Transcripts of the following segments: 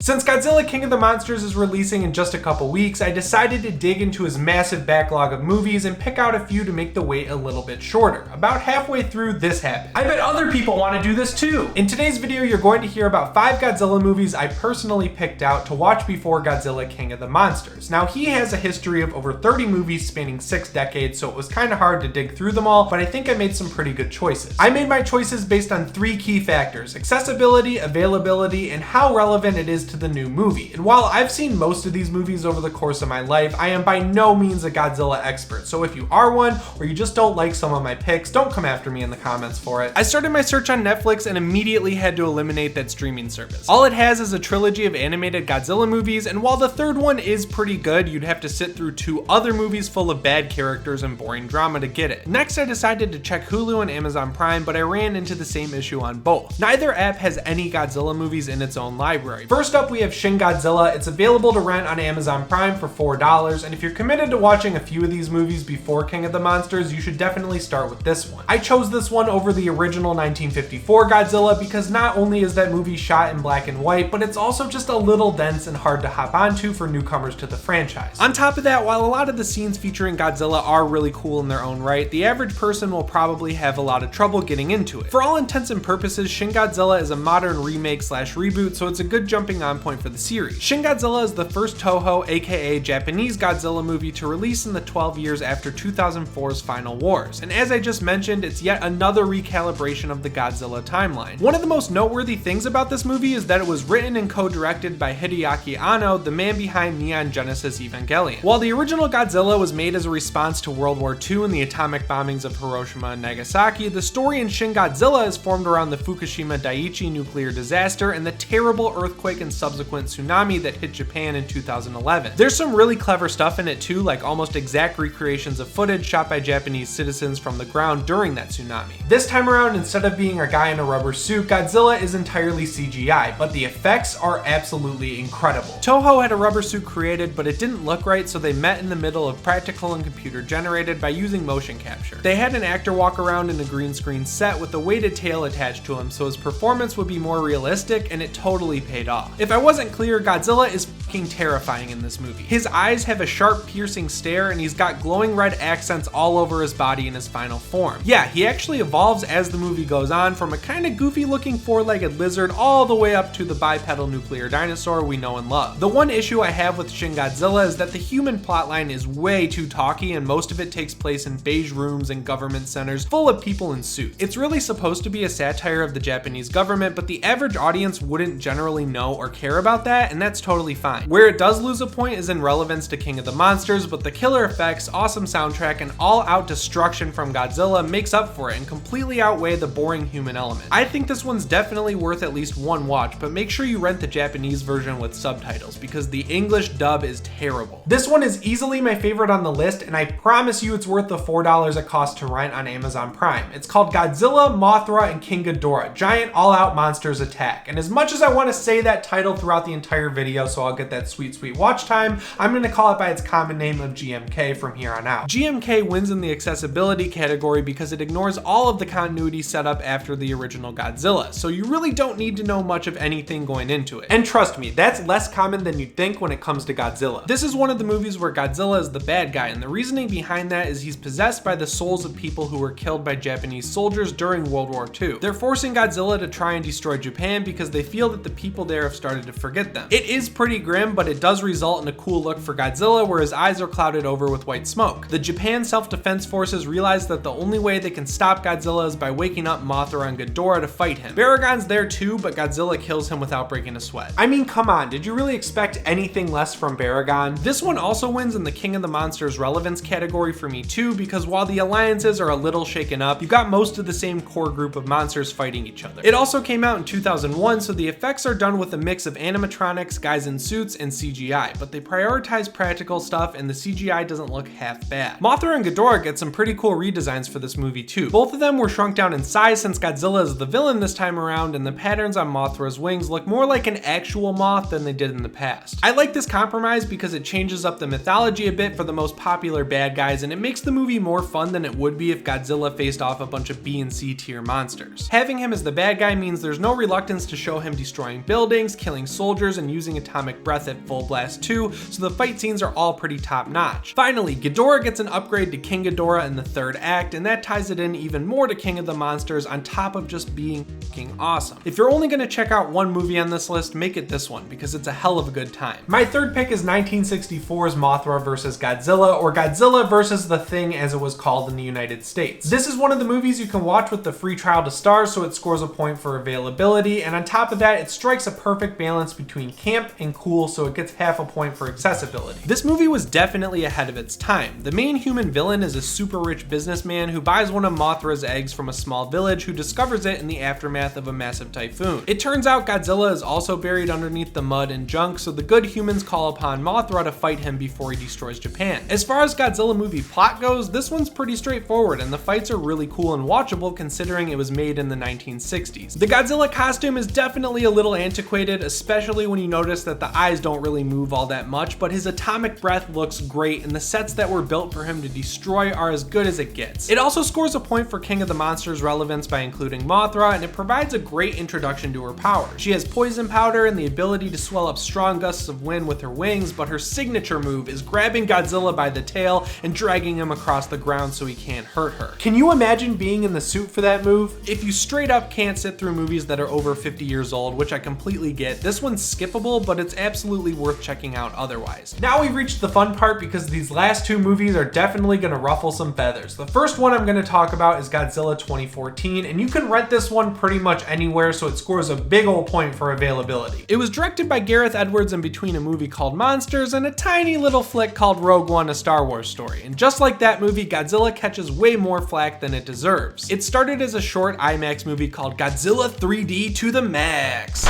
Since Godzilla King of the Monsters is releasing in just a couple weeks, I decided to dig into his massive backlog of movies and pick out a few to make the wait a little bit shorter. About halfway through, this happened. I bet other people want to do this too! In today's video, you're going to hear about 5 Godzilla movies I personally picked out to watch before Godzilla King of the Monsters. Now, he has a history of over 30 movies spanning 6 decades, so it was kind of hard to dig through them all, but I think I made some pretty good choices. I made my choices based on 3 key factors: accessibility, availability, and how relevant it is to the new movie. And while I've seen most of these movies over the course of my life, I am by no means a Godzilla expert, so if you are one, or you just don't like some of my picks, don't come after me in the comments for it. I started my search on Netflix and immediately had to eliminate that streaming service. All it has is a trilogy of animated Godzilla movies, and while the third one is pretty good, you'd have to sit through 2 other movies full of bad characters and boring drama to get it. Next, I decided to check Hulu and Amazon Prime, but I ran into the same issue on both. Neither app has any Godzilla movies in its own library. First up, we have Shin Godzilla. It's available to rent on Amazon Prime for $4, and if you're committed to watching a few of these movies before King of the Monsters, you should definitely start with this one. I chose this one over the original 1954 Godzilla because not only is that movie shot in black and white, but it's also just a little dense and hard to hop onto for newcomers to the franchise. On top of that, while a lot of the scenes featuring Godzilla are really cool in their own right, the average person will probably have a lot of trouble getting into it. For all intents and purposes, Shin Godzilla is a modern remake / reboot, so it's a good jumping on point for the series. Shin Godzilla is the first Toho, aka Japanese Godzilla movie to release in the 12 years after 2004's Final Wars, and as I just mentioned, it's yet another recalibration of the Godzilla timeline. One of the most noteworthy things about this movie is that it was written and co-directed by Hideaki Anno, the man behind Neon Genesis Evangelion. While the original Godzilla was made as a response to World War II and the atomic bombings of Hiroshima and Nagasaki, the story in Shin Godzilla is formed around the Fukushima Daiichi nuclear disaster and the terrible earthquake and subsequent tsunami that hit Japan in 2011. There's some really clever stuff in it too, like almost exact recreations of footage shot by Japanese citizens from the ground during that tsunami. This time around, instead of being a guy in a rubber suit, Godzilla is entirely CGI, but the effects are absolutely incredible. Toho had a rubber suit created, but it didn't look right, so they met in the middle of practical and computer generated by using motion capture. They had an actor walk around in a green screen set with a weighted tail attached to him, so his performance would be more realistic, and it totally paid off. If I wasn't clear, Godzilla is fucking terrifying in this movie. His eyes have a sharp, piercing stare, and he's got glowing red accents all over his body in his final form. Yeah, he actually evolves as the movie goes on, from a kind of goofy looking 4-legged lizard all the way up to the bipedal nuclear dinosaur we know and love. The one issue I have with Shin Godzilla is that the human plotline is way too talky, and most of it takes place in beige rooms and government centers full of people in suits. It's really supposed to be a satire of the Japanese government, but the average audience wouldn't generally know or care about that, and that's totally fine. Where it does lose a point is in relevance to King of the Monsters, but the killer effects, awesome soundtrack, and all-out destruction from Godzilla makes up for it and completely outweigh the boring human element. I think this one's definitely worth at least one watch, but make sure you rent the Japanese version with subtitles because the English dub is terrible. This one is easily my favorite on the list, and I promise you it's worth the $4 it costs to rent on Amazon Prime. It's called Godzilla, Mothra, and King Ghidorah, Giant All-Out Monsters Attack. And as much as I want to say that title throughout the entire video so I'll get that sweet watch time, I'm going to call it by its common name of GMK from here on out. GMK wins in the accessibility category because it ignores all of the continuity set up after the original Godzilla, so you really don't need to know much of anything going into it. And trust me, that's less common than you'd think when it comes to Godzilla. This is one of the movies where Godzilla is the bad guy, and the reasoning behind that is he's possessed by the souls of people who were killed by Japanese soldiers during World War II. They're forcing Godzilla to try and destroy Japan because they feel that the people there have started to forget them. It is pretty grim, but it does result in a cool look for Godzilla where his eyes are clouded over with white smoke. The Japan Self-Defense Forces realize that the only way they can stop Godzilla is by waking up Mothra and Ghidorah to fight him. Baragon's there too, but Godzilla kills him without breaking a sweat. I mean, come on, did you really expect anything less from Baragon? This one also wins in the King of the Monsters relevance category for me too, because while the alliances are a little shaken up, you've got most of the same core group of monsters fighting each other. It also came out in 2001, so the effects are done with a mix of animatronics, guys in suits, suits and CGI, but they prioritize practical stuff and the CGI doesn't look half bad. Mothra and Ghidorah get some pretty cool redesigns for this movie too. Both of them were shrunk down in size since Godzilla is the villain this time around, and the patterns on Mothra's wings look more like an actual moth than they did in the past. I like this compromise because it changes up the mythology a bit for the most popular bad guys, and it makes the movie more fun than it would be if Godzilla faced off a bunch of B and C tier monsters. Having him as the bad guy means there's no reluctance to show him destroying buildings, killing soldiers, and using atomic breath at full blast too, so the fight scenes are all pretty top notch. Finally, Ghidorah gets an upgrade to King Ghidorah in the third act, and that ties it in even more to King of the Monsters on top of just being fucking awesome. If you're only gonna check out one movie on this list, make it this one, because it's a hell of a good time. My third pick is 1964's Mothra vs. Godzilla, or Godzilla vs. The Thing as it was called in the United States. This is one of the movies you can watch with the free trial to Starz, so it scores a point for availability, and on top of that, it strikes a perfect balance between camp and cool, so it gets half a point for accessibility. This movie was definitely ahead of its time. The main human villain is a super rich businessman who buys one of Mothra's eggs from a small village who discovers it in the aftermath of a massive typhoon. It turns out Godzilla is also buried underneath the mud and junk, so the good humans call upon Mothra to fight him before he destroys Japan. As far as Godzilla movie plot goes, this one's pretty straightforward, and the fights are really cool and watchable considering it was made in the 1960s. The Godzilla costume is definitely a little antiquated, especially when you notice that the eyes don't really move all that much, but his atomic breath looks great, and the sets that were built for him to destroy are as good as it gets. It also scores a point for King of the Monsters relevance by including Mothra, and it provides a great introduction to her powers. She has poison powder and the ability to swell up strong gusts of wind with her wings, but her signature move is grabbing Godzilla by the tail and dragging him across the ground so he can't hurt her. Can you imagine being in the suit for that move? If you straight up can't sit through movies that are over 50 years old, which I completely get, this one's skippable, but it's absolutely worth checking out otherwise. Now we've reached the fun part because these last two movies are definitely gonna ruffle some feathers. The first one I'm gonna talk about is Godzilla 2014, and you can rent this one pretty much anywhere, so it scores a big old point for availability. It was directed by Gareth Edwards in between a movie called Monsters and a tiny little flick called Rogue One: A Star Wars Story, and just like that movie, Godzilla catches way more flack than it deserves. It started as a short IMAX movie called Godzilla 3D to the Max.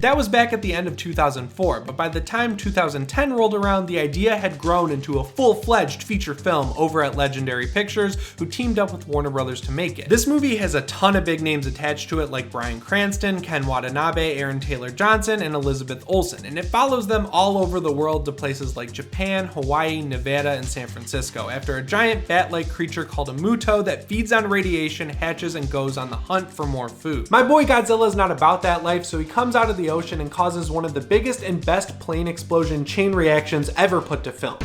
That was back at the end of 2004, but by the time 2010 rolled around, the idea had grown into a full-fledged feature film over at Legendary Pictures, who teamed up with Warner Brothers to make it. This movie has a ton of big names attached to it like Bryan Cranston, Ken Watanabe, Aaron Taylor-Johnson, and Elizabeth Olsen, and it follows them all over the world to places like Japan, Hawaii, Nevada, and San Francisco, after a giant bat-like creature called a Muto that feeds on radiation, hatches, and goes on the hunt for more food. My boy Godzilla is not about that life, so he comes out of the ocean and causes one of the biggest and best plane explosion chain reactions ever put to film.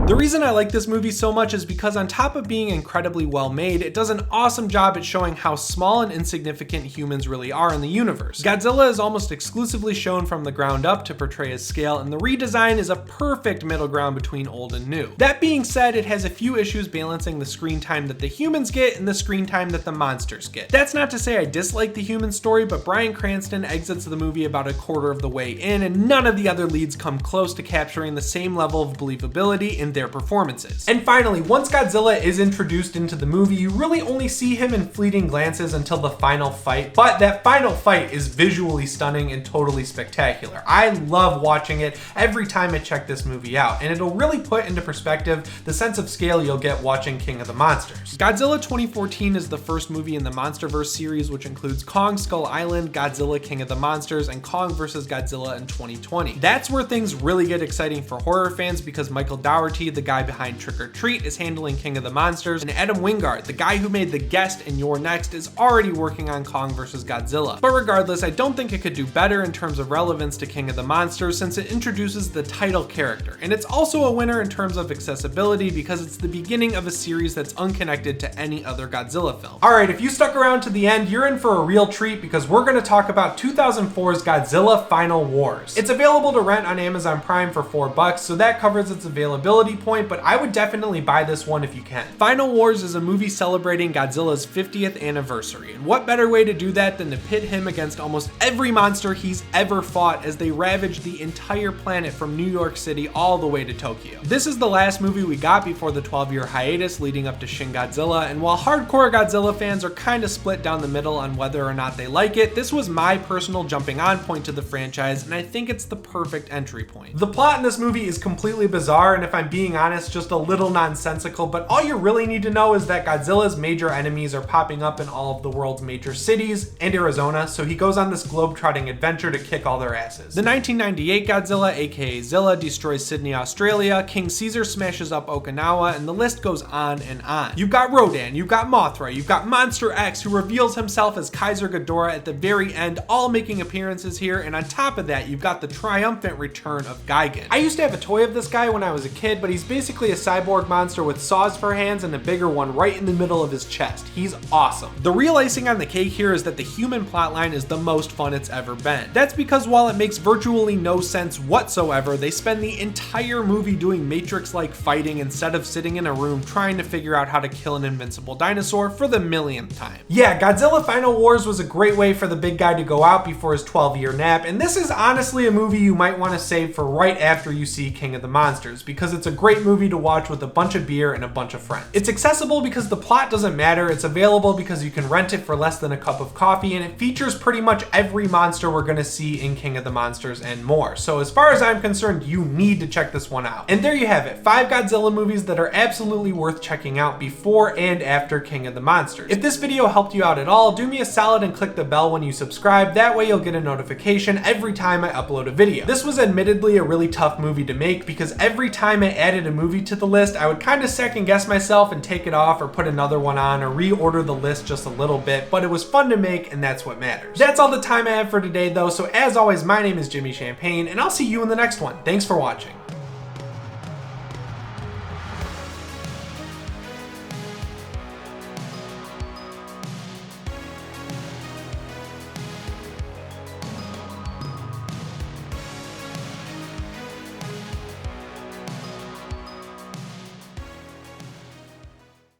The reason I like this movie so much is because on top of being incredibly well made, it does an awesome job at showing how small and insignificant humans really are in the universe. Godzilla is almost exclusively shown from the ground up to portray his scale, and the redesign is a perfect middle ground between old and new. That being said, it has a few issues balancing the screen time that the humans get and the screen time that the monsters get. That's not to say I dislike the human story, but Bryan Cranston exits the movie about a quarter of the way in, and none of the other leads come close to capturing the same level of believability in their performances. And finally, once Godzilla is introduced into the movie, you really only see him in fleeting glances until the final fight, but that final fight is visually stunning and totally spectacular. I love watching it every time I check this movie out, and it'll really put into perspective the sense of scale you'll get watching King of the Monsters. Godzilla 2014 is the first movie in the MonsterVerse series, which includes Kong Skull Island, Godzilla King of the Monsters, and Kong vs. Godzilla in 2020. That's where things really get exciting for horror fans, because Michael Dougherty, the guy behind Trick or Treat, is handling King of the Monsters, and Adam Wingard, the guy who made The Guest and You're Next, is already working on Kong vs. Godzilla. But regardless, I don't think it could do better in terms of relevance to King of the Monsters, since it introduces the title character, and it's also a winner in terms of accessibility because it's the beginning of a series that's unconnected to any other Godzilla film. Alright, if you stuck around to the end, you're in for a real treat, because we're going to talk about 2004's Godzilla Final Wars. It's available to rent on Amazon Prime for $4, so that covers its availability, point, but I would definitely buy this one if you can. Final Wars is a movie celebrating Godzilla's 50th anniversary, and what better way to do that than to pit him against almost every monster he's ever fought as they ravage the entire planet from New York City all the way to Tokyo. This is the last movie we got before the 12-year hiatus leading up to Shin Godzilla, and while hardcore Godzilla fans are kind of split down the middle on whether or not they like it, this was my personal jumping on point to the franchise, and I think it's the perfect entry point. The plot in this movie is completely bizarre, and if I'm being honest, just a little nonsensical, but all you really need to know is that Godzilla's major enemies are popping up in all of the world's major cities and Arizona, so he goes on this globe-trotting adventure to kick all their asses. The 1998 Godzilla, aka Zilla, destroys Sydney, Australia, King Caesar smashes up Okinawa, and the list goes on and on. You've got Rodan, you've got Mothra, you've got Monster X, who reveals himself as Kaiser Ghidorah at the very end, all making appearances here, and on top of that, you've got the triumphant return of Gigan. I used to have a toy of this guy when I was a kid, but he's basically a cyborg monster with saws for hands and a bigger one right in the middle of his chest. He's awesome. The real icing on the cake here is that the human plotline is the most fun it's ever been. That's because while it makes virtually no sense whatsoever, they spend the entire movie doing Matrix-like fighting instead of sitting in a room trying to figure out how to kill an invincible dinosaur for the millionth time. Yeah, Godzilla Final Wars was a great way for the big guy to go out before his 12-year nap, and this is honestly a movie you might want to save for right after you see King of the Monsters, because it's a great movie to watch with a bunch of beer and a bunch of friends. It's accessible because the plot doesn't matter, it's available because you can rent it for less than a cup of coffee, and it features pretty much every monster we're gonna see in King of the Monsters and more. So as far as I'm concerned, you need to check this one out. And there you have it, 5 Godzilla movies that are absolutely worth checking out before and after King of the Monsters. If this video helped you out at all, do me a solid and click the bell when you subscribe, that way you'll get a notification every time I upload a video. This was admittedly a really tough movie to make because every time I added a movie to the list, I would kind of second guess myself and take it off or put another one on or reorder the list just a little bit, but it was fun to make and that's what matters. That's all the time I have for today though, so as always, my name is Jimmy Champagne and I'll see you in the next one. Thanks for watching.